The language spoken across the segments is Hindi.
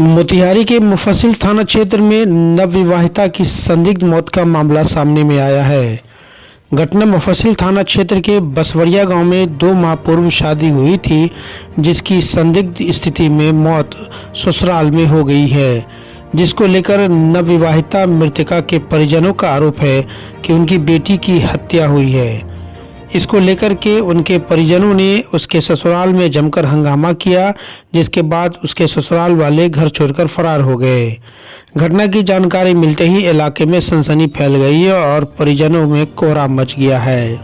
मोतिहारी के मुफस्सिल थाना क्षेत्र में नवविवाहिता की संदिग्ध मौत का मामला सामने में आया है। घटना मुफस्सिल थाना क्षेत्र के बसवरिया गांव में 2 माह पूर्व शादी हुई थी, जिसकी संदिग्ध स्थिति में मौत ससुराल में हो गई है, जिसको लेकर नवविवाहिता मृतका के परिजनों का आरोप है कि उनकी बेटी की हत्या हुई है। इसको लेकर के उनके परिजनों ने उसके ससुराल में जमकर हंगामा किया, जिसके बाद उसके ससुराल वाले घर छोड़कर फरार हो गए। घटना की जानकारी मिलते ही इलाके में सनसनी फैल गई है और परिजनों में कोहराम मच गया है।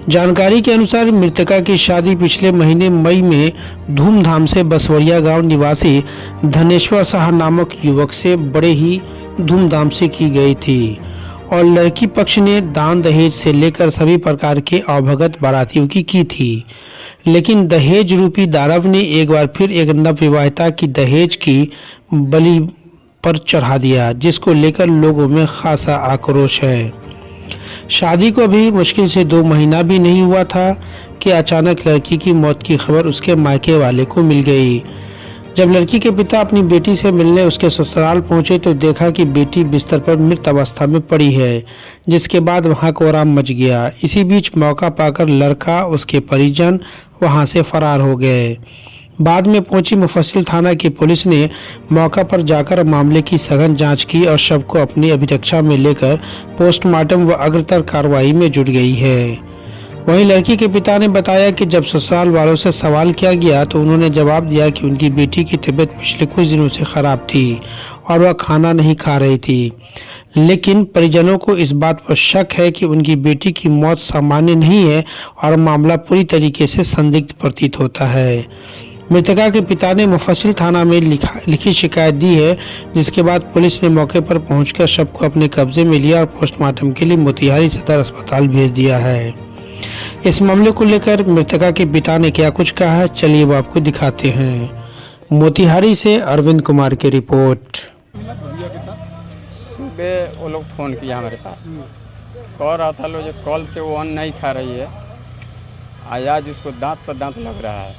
जानकारी के अनुसार मृतका की शादी पिछले महीने मई में धूमधाम से बसवरिया गांव निवासी धनेश्वर शाह नामक युवक से बड़े ही धूमधाम से की गई थी और लड़की पक्ष ने दान दहेज से लेकर सभी प्रकार के अवभगत बारातियों की थी। लेकिन दहेज रूपी दानव ने एक बार फिर एक नवविवाहिता की दहेज की बलि पर चढ़ा दिया, जिसको लेकर लोगों में खासा आक्रोश है। शादी को अभी मुश्किल से 2 महीना भी नहीं हुआ था कि अचानक लड़की की मौत की खबर उसके मायके वाले को मिल गई। जब लड़की के पिता अपनी बेटी से मिलने उसके ससुराल पहुंचे तो देखा कि बेटी बिस्तर पर मृत अवस्था में पड़ी है, जिसके बाद वहां कोहराम मच गया। इसी बीच मौका पाकर लड़का उसके परिजन वहां से फरार हो गए। बाद में पहुंची मुफस्सिल थाना की पुलिस ने मौका पर जाकर मामले की सघन जांच की और शव को अपनी अभिरक्षा में लेकर पोस्टमार्टम व अग्रतर कार्रवाई में जुट गई है। वहीं लड़की के पिता ने बताया कि जब ससुराल वालों से सवाल किया गया तो उन्होंने जवाब दिया कि उनकी बेटी की तबीयत पिछले कुछ दिनों से खराब थी और वह खाना नहीं खा रही थी। लेकिन परिजनों को इस बात पर शक है कि उनकी बेटी की मौत सामान्य नहीं है और मामला पूरी तरीके से संदिग्ध प्रतीत होता है। मृतका के पिता ने मुफस्सिल थाना में लिखी शिकायत दी है, जिसके बाद पुलिस ने मौके पर पहुंचकर शव को अपने कब्जे में लिया और पोस्टमार्टम के लिए मोतिहारी सदर अस्पताल भेज दिया है। इस मामले को लेकर मृतका के पिता ने क्या कुछ कहा है, चलिए वो आपको दिखाते हैं। मोतिहारी से अरविंद कुमार की रिपोर्ट। सुबह वो लोग फ़ोन किया हमारे पास, कह रहा था लो जो कॉल से वो अन्न नहीं खा रही है, आज उसको दांत पर दांत लग रहा है,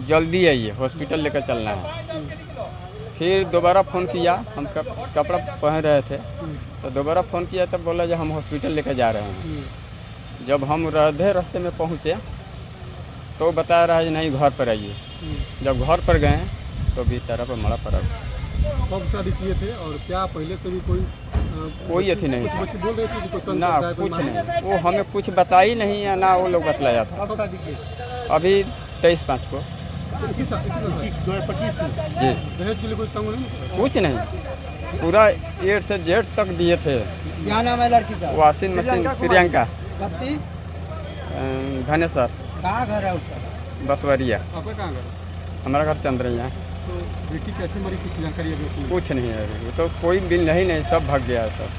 जल्दी आइए हॉस्पिटल लेकर चलना है। फिर दोबारा फ़ोन किया, हम कपड़ा पहन रहे थे तो दोबारा फ़ोन किया तब बोला जो हम हॉस्पिटल लेकर जा रहे हैं। जब हम रास्ते में पहुँचे तो बता रहा है नहीं घर पर आइए। जब घर पर गए तो 20 तरह पर मरा पड़ा। कब शादी किए थे और क्या पहले से भी कोई अथी नहीं था बोल रहे थे कि कोई ना, कुछ नहीं, वो हमें कुछ बता ही नहीं है ना वो लोग बतलाया था। अभी 23/5 को जी। दहेज के लिए कोई तंग नहीं, कुछ नहीं, पूरा A से Z तक दिए थे। क्या नाम है लड़की का? Washing machine Priyanka Dhaneshwar. कहाँ घर है उसका? बसवरिया। आपका कहाँ घर? हमारा घर चंद्रैया। तो बेटी कैसे मरी, कुछ जानकारी अभी? कुछ नहीं है अभी, तो कोई बिल नहीं, सब भाग गया है सब।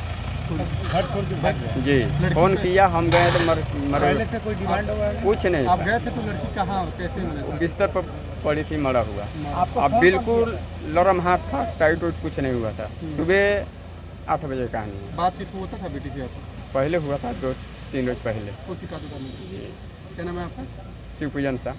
घर छोड़ के भाग गया? जी, फोन किया, हम गए तो पहले से कोई डिमांड हुआ है? कुछ नहीं। आप गए थे तो लड़की कहाँ कैसे मिले? बिस्तर पर पड़ी थी, मरा हुआ। आपको अब कौन बिल्कुल नरम हाथ था, टाइट वाइट कुछ नहीं हुआ था। सुबह 8 बजे कहानी है। बातचीत होता था बेटी से आपको? पहले हुआ था 2-3 रोज पहले। क्या नाम है आपका? शिवपूजन सा।